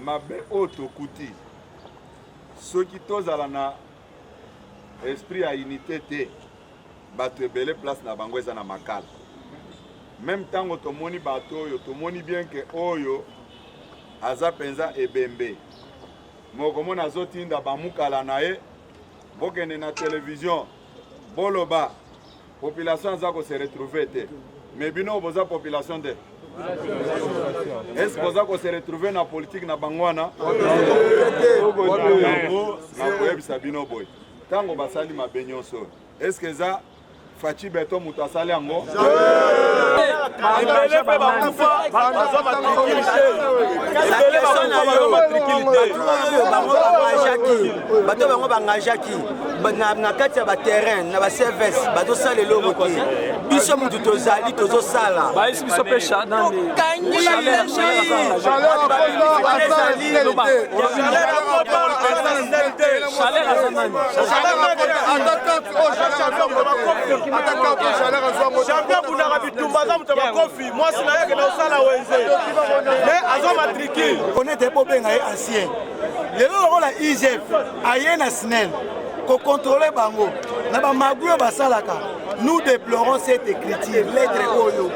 mabe oto kuti soki tozala na esprit ya unité te bato ebele place na bango eza na makala même tango tomoni bato oyo tomoni bien que oyo aza penza ebembe mokomona azotinda bamukala na ye bokende na télévision boloba population aza ko se retrouver te mais bino boza population te est-ce que boza ko se retrouver na politique na bangwana na koyebisa bino boy tango basali mabe nyonso est-ce que za Fachi Beto mutu asali yango bato bango bangajaki na kati ya baterrain na baservice bazosala eloko te biso mutu tozali tozosala baisi biso mpe champion bunaka bitumba aza mutu bakofi mwasi na yeke na osala wenze mais azo matricule onete bobenga ye ancien lelo lokola igf aye na snel kocontrole bango na bamagu oyo basalaka nous déplorons cette écriture lettre oyo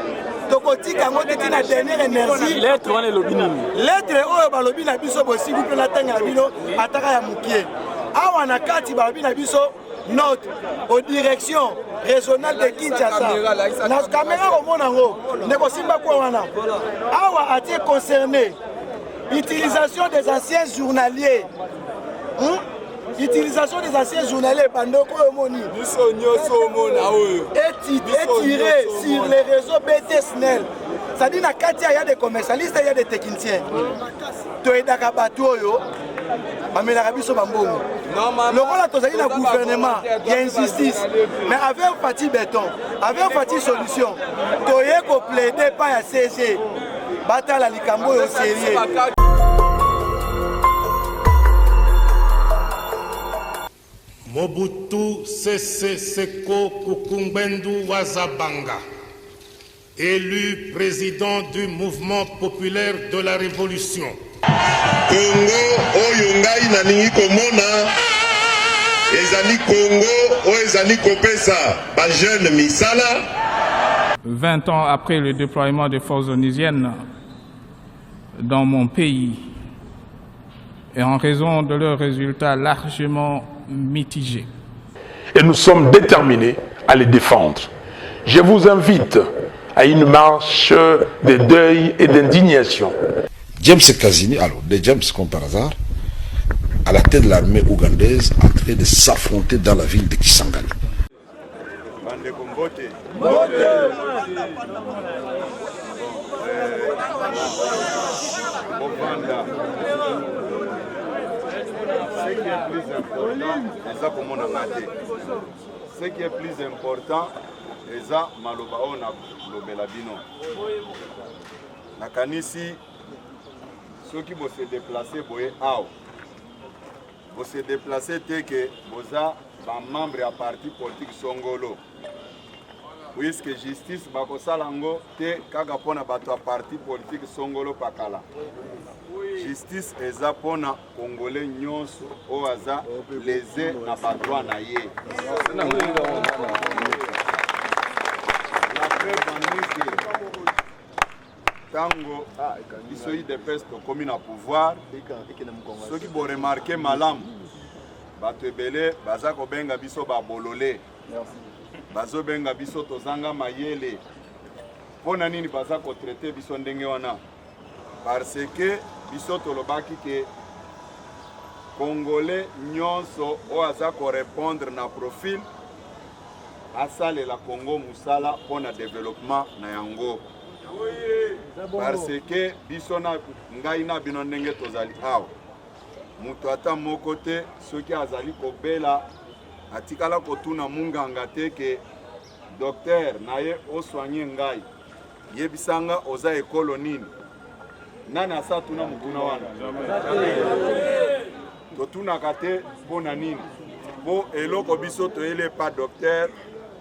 tokotika yango te tina dernière énergie lettre wana elobi nini lettre oyo balobi na biso bosiku mpe na ntango ya bino ataka ya mokie awa na kati balobi na biso note aux directions régionales de Kinshasa. Na caméra au monango, ndeko simba kwa wana. Awa atie concerné utilisation des anciens journaliers. Utilisation des anciens journaliers bandoko omoni. Biso nyoso omona oyo. Étiré sur les réseaux BTSNEL. Ça dit na katia il y a des commercialistes, il y a des techniciens. Toedaka bato yo. Bamelaka biso bambongo. Lokola tozali na gouvernement, il y a injustice. Mais avec Fati Béton, avec Fati Solution, toye ko plaider pas ya CG. Batala likambo yo sérieux. Mobutu Sese Seko Kukumbendu Wazabanga, élu président du mouvement populaire de la Révolution. Congo oyo ngai nalingi komona ezali Congo oyo ezali kopesa ba jeune misala. 20 ans après le déploiement des forces onusiennes dans mon pays et en raison de leurs résultats largement mitigés. Et nous sommes déterminés à les défendre. Je vous invite à une marche de deuil et d'indignation. James Kazini, alors de James comme par hasard, à la tête de l'armée ougandaise, en train de s'affronter dans la ville de Kisangani. Ce qui est plus important, c'est ça, maloba on a lobela bino. Nakanisi ceux qui vont se déplacer boye ao. Vont se déplacer te que boza ba membre ya parti politique songolo. Puisque justice bakosalango te kaka pona bato ya parti politique songolo pakala. Justice eza pona congolais nyonso o aza lésé na ba droit na ye. La preuve tango biso IDPS tokomi na pouvoir soki bo remarquer malamu bato ebele baza kobenga biso babolole bazobenga biso tozanga mayele mpona nini baza kotraite biso ndenge wana parce que biso tolobaki ke congolais nyonso oyo aza korépondre na profil asalela Congo musala mpona développement na yango parce que biso na ngai na bino ndenge tozali awa mutu ata moko te soki azali kobela atikala kotuna munganga te ke docteur na ye oswanye ngai yebisanga oza ekolo nini nani asa tuna mutuna wana totunaka te mpona nini po eloko biso toyele pa docteur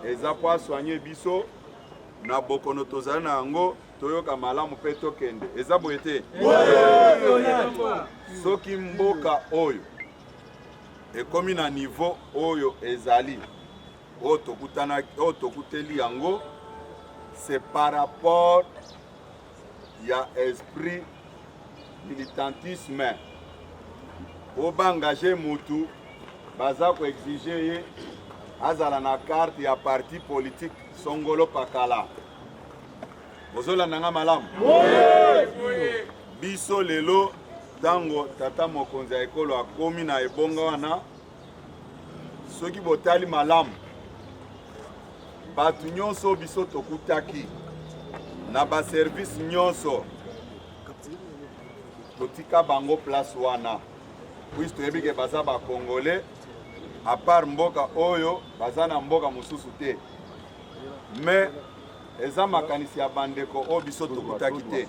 eza po aswanye biso na bokono tozali na yango toyoka malamu pe tokende eza boye te soki mboka oyo ekomi na niveau oyo ezali oyo tokuteli yango, c'est par rapport ya esprit militantisme oba engagé mutu baza ko exiger ye azala na carte ya parti politique songolo pakala. Bozola nanga malamu biso lelo tango tata mokonzi ya ekolo akomi na ebonga wana, soki botali malamu batu nyonso biso tokutaki na ba service nyonso totika bango place wana, puisque toyebi ke baza ba congolais à part mboka oyo baza na mboka mosusu te, mais eza makanisi ya bandeko oyo biso tokutaki te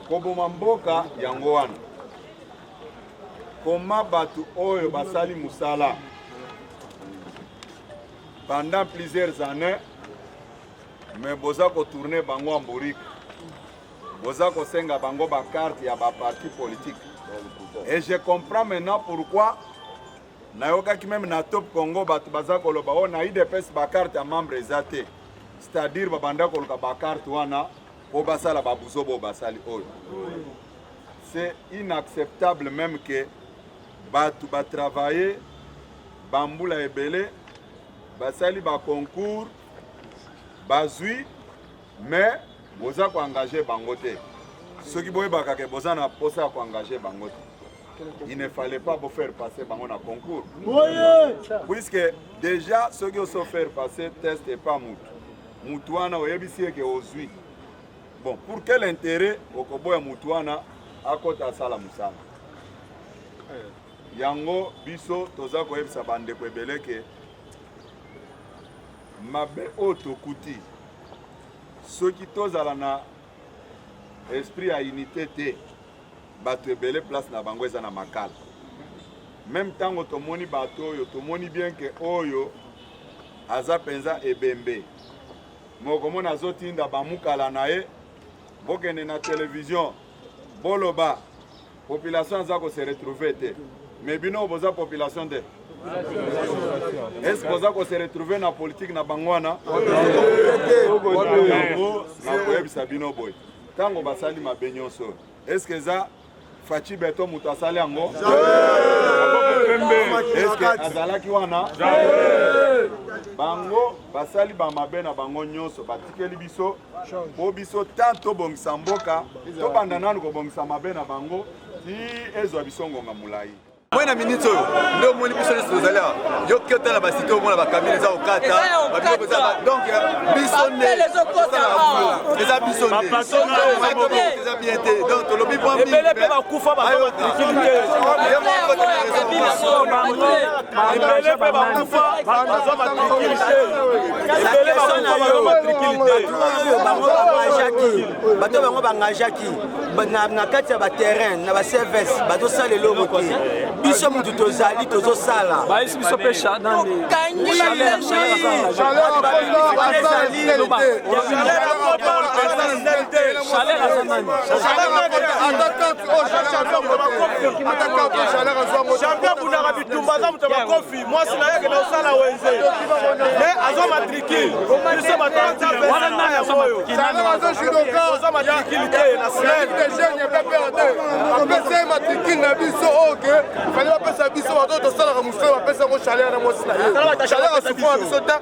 koboma mboka yango wana. Koma batu oyo basali musala pendant plusieurs années, mais boza ko tourner bango amburika, boza ko senga bango ba carte ya ba parti politique. Et je comprends maintenant pourquoi nayoka ki même na Top Congo batu baza ko loba o na IDPS ba carte ya membre ezate, c'est-à-dire ba banda ko loka ba carte wana po basala ba buzobo basali oyo. C'est inacceptable même que batu ba travailler bambula ebele basali ba concours bazui, mais boza ko engager bango te. Ceux qui boye bakake boza na posa ko engager bango te. Il ne fallait pas vous faire passer bango na concours. Puisque déjà ceux qui ont faire passer test et pas mutuana oyebisi ke ozui. Bon, pour quel intérêt okoboya mutuana akota sala musala? Yango biso toza ko yebisa bande ko ebeleke mabe otokuti soki tozala na esprit ya unité te bato ebele place na bango eza na makala. Même tango tomoni bato oyo tomoni bien que oyo aza penza ebembe moko mona azotinda bamukala na ye bokende na télévision boloba population aza ko se retrouver te, mais bino boza population te. Est-ce que vous avez se retrouver dans la politique na bangwana? Tango basali mabenyoso. Est-ce que ça Fachi Beto mutasali ango? Est-ce que azalaki wana? Bango basali ba mabe na bango nyonso batikeli biso bo biso tanto bongisa mboka to bandana ko bongisa mabe na bango ti ezwa bisongo nga mulai. Moi na minute ndio moni biso na sozala yo kota na basito mona ba kamine za okata ba biso za donc biso ne eza biso ne eza bien te donc to lobi point ebele pe bakufa ba matricule ebele pe bakufa ba matricule ebele ba matricule bato bango bangajaki na kati ya ba terrain na ba service bato sala eloko te. Biso mutu tozali tozosala baisi biso pesha dans les champion bunaka bitumba za mutu bakofi mwasi na yeke na osala wenze mais azo matricule biso batanza wana na ya moyo oza matricule te na semaine apesa matricule na biso oke fallait apesa biso bato tosalaka mosala bapesa yango chaleur na mwasi na ye chaleur asufwa biso ta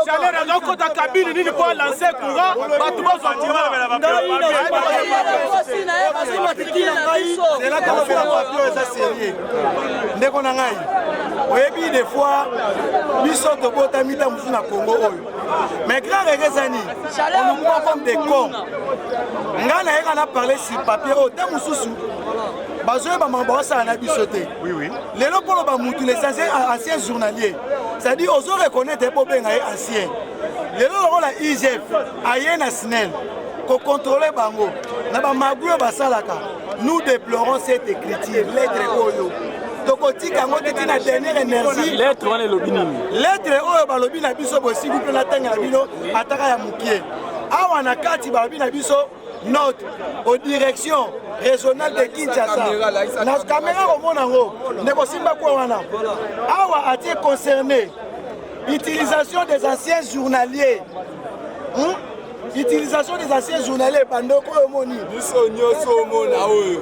chaleur azokota kabine nini po lanse courant bato bozwa ndeko na ngai oyebi des fois biso tobotami ta mosu na Congo oyo mais grand regezani on nous prend comme des cons. Nga na yeka na parler sur papier oyo ta mosusu bazoyeba mambo basala na biso te. Lelo polo ba mutu les anciens journaliers, c'est-à-dire ozo reconnaître po benga ye ancien. Lelo lokola IGF aye na SNEL ko contrôler bango na ba maguyo basalaka. Nous déplorons cette écriture lettre oyo tokotika ngo tete na dernière énergie lettre wana lobi nini lettre oyo balobi na biso bo s'il vous plaît na tanga bino ataka ya mukie awa na kati balobi na biso note aux directions régionales de Kinshasa. La caméra au Monango, Nekosimba Kouana. Awa a été concerné. Utilisation des anciens journaliers. Utilisation des anciens journaliers Bandoko Omoni.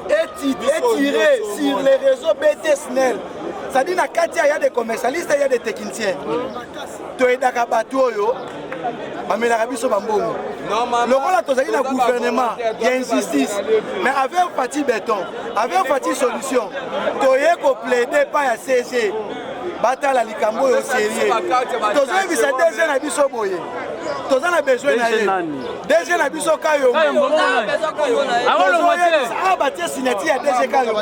Et tiré sur les réseaux BTSNEL. Ça dit qu'il y a des commercialistes, il y a des techniciens. Tu es dans le bateau, mais la Rabbi Sobambongo. Le rôle de le gouvernement, il y a une justice. Mais avec un parti béton, avec un parti solution, tu es plaidé par la CG. Bata la likambo au sérieux. Tu as vu ça déjà na biso boye. Tu as besoin na déjà na biso kayo. Ah batia signature ya déjà kayo.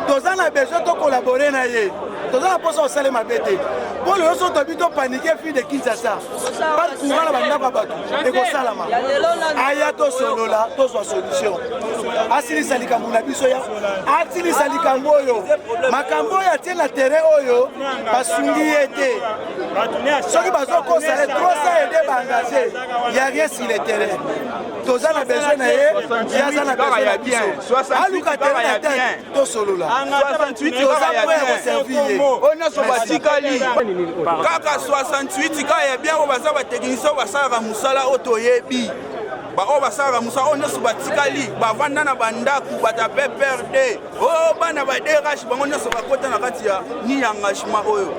Tu as besoin de collaborer na ye. Tu as besoin de saler ma bête. Pour le reste de bito paniquer fille de Kinshasa. Pas courant la banda ba bato. Et ko salama. Aya to solo là, to so solution. Asili salikambo na biso ya. Asili salikambo yo. Makambo ya tie na terrain oyo. Basungi été. Ceux qui sont consacrés, 300 aidés engagés. Il n'y a rien sur le terrain. Tous a besoin de il y a besoin de bien. Aluka terrain tête. Tout solo là. 68 tous a pour servir. On a sur Batikali. Kaka 68 quand il y a bien on va ça va technicien va ça va musala otoyebi. Ba o basara musa on su batikali ba vanda na bandaku bata PPRD o bana ba DRH bango nso bakota na kati ya ni engagement oyo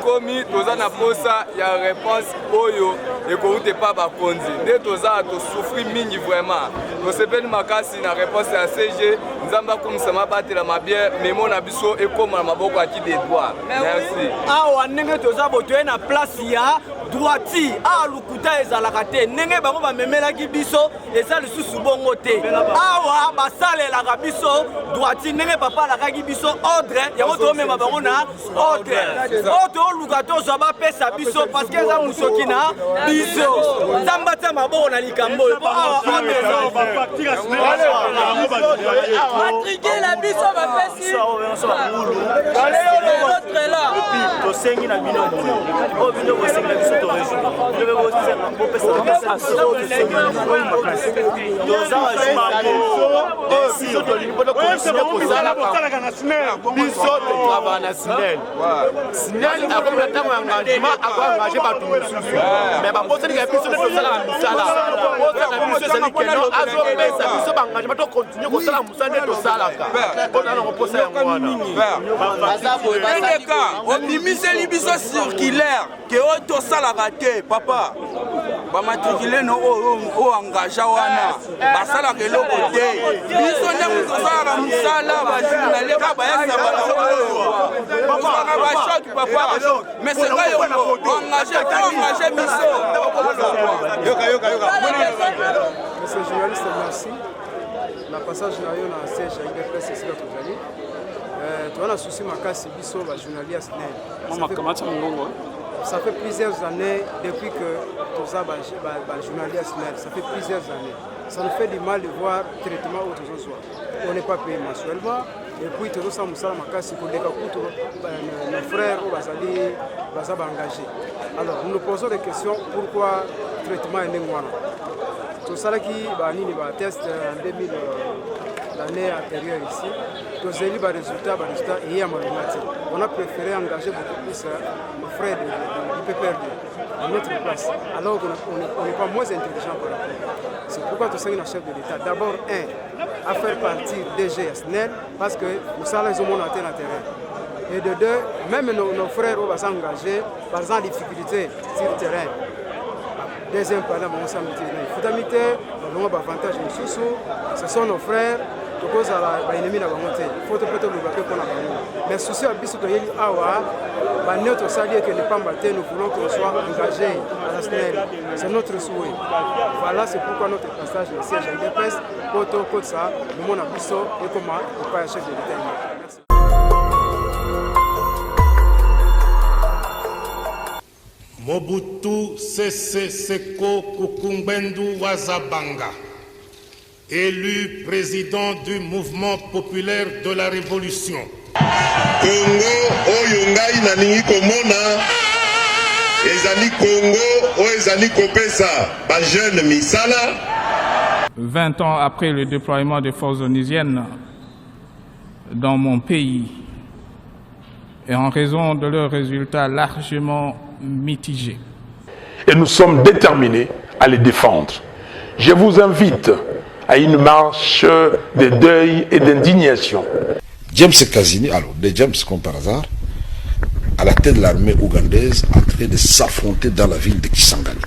komi toza na posa ya réponse oyo ekoute pa bakonzi nde toza to souffrir mingi vraiment to sepeli makasi na réponse ya CG nzamba kumsema batela mabie memo na biso ekoma na maboko ya ki des droits merci awa ndenge toza botoye na place ya droiti a lukuta ezalaka te ndenge bango bamemelaki biso eza lisusu bongo te awa basalelaka biso droiti ndenge papa alakaki biso ordre yango tomema bango na ordre oto oluka tozwa bapesa biso parceke eza mosoki na biso nzamba tia maboko na likambo oyo po awa batrike na biso bapesi tosengi na bino oyo bino bosengi na biso biso totrava na SNEL. SNEL akomi na ntango ya engagement akoengage bato mosusu mais baposanika biso nde tosalaka misala posaka biso ezali keno azopesa biso baengagement tokontinue kosala mosala nde tosalaka mpona nango posa yango wana ndengeka obimiseli biso circulaire ke oyo tosalaka te papa bamatrikile no oyo engagea wana basalaka eloko te biso ndenge tosalaka mosala bajournalier ka bayesa baoyoaka bashoki papa mais seka yo engage biso. Monsieur le journaliste, merci. La passage na yo na siège ya IDPS esika tozali toza na susi makasi biso bajournalier ya SNEL. Ça fait plusieurs années depuis que toza bajournalier ya SNEL. Ça fait plusieurs années. Ça nous fait du mal de voir traitement où tous soit. On n'est pas payé mensuellement. Et puis tous ça musala makasi koleka kuto nos frères ou bazali bazaba engagés. Alors nous nous posons des questions pourquoi traitement est nengwana. Tout ça qui ba nini ba test en 2000 l'année antérieure ici. Tous les résultats et hier on a préféré engager beaucoup plus nos frères du PPRD à notre place. Alors qu'on n'est pas moins intelligent par rapport. C'est pourquoi tout ça est un chef de l'État. D'abord, à faire partir DG SNEL parce que nous sommes les hommes en terrain. Et de deux, même nos frères vont s'engager par exemple difficulté sur le terrain. Deuxième point, on s'en met. Il faut amiter, on a un avantage ce sont nos frères. Il faut peut-être le bloquer pour la banque. Mais souci à Bissou de Awa, notre salaire que ne pas battre, nous voulons qu'on soit engagé à la SNEL. C'est notre souhait. Voilà, c'est pourquoi notre passage au siège à l'IDPS, pour ça, nous avons Bissou et comment on peut chef de l'État. Merci. Mobutu Sese Seko Kukumbwendu Wazabanga, élu président du mouvement populaire de la Révolution. Congo oyo ngai nalingi komona ezali Congo oyo ezali kopesa ba jeune misala. 20 ans après le déploiement des forces onusiennes dans mon pays, et en raison de leurs résultats largement mitigés. Et nous sommes déterminés à les défendre. Je vous invite à une marche de deuil et d'indignation. James Kazini, alors de James comme par hasard, à la tête de l'armée ougandaise, en train de s'affronter dans la ville de Kisangani.